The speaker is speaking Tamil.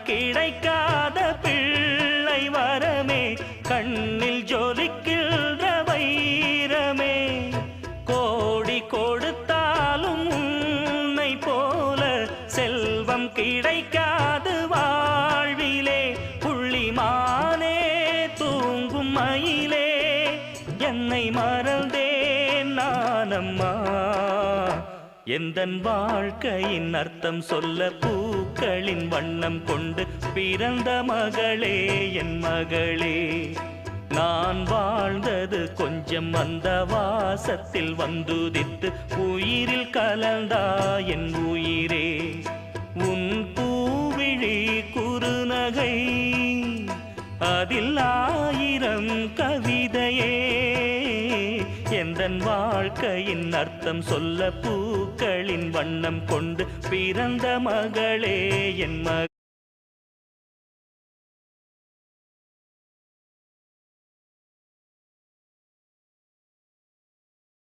கிடைக்காத பிள்ளை வரமே, கண்ணில் ஜொலிக்கின்ற வைரமே. கோடி கொடுத்தாலும் உன்னை போல செல்வம் கிடைக்காது வாழ்விலே. புள்ளிமானே தூங்கும் மயிலே, என்னை மறந்தேன் நானம்மா. எந்தன் வாழ்க்கையின் அர்த்தம் சொல்ல பூக்களின் வண்ணம் கொண்டு பிறந்த மகளே என் மகளே. நான் வாழ்ந்தது கொஞ்சம் அந்த வாசத்தில் வந்துதித்து உயிரில் கலந்தா என் உயிரே. உன் பூவிழி குறுநகை அதில் ஆயிரம் கவிதையே. எந்தன் வாழ்க்கையின் அர்த்தம் சொல்ல பூக்களின் வண்ணம் கொண்டு பிறந்த மகளே என்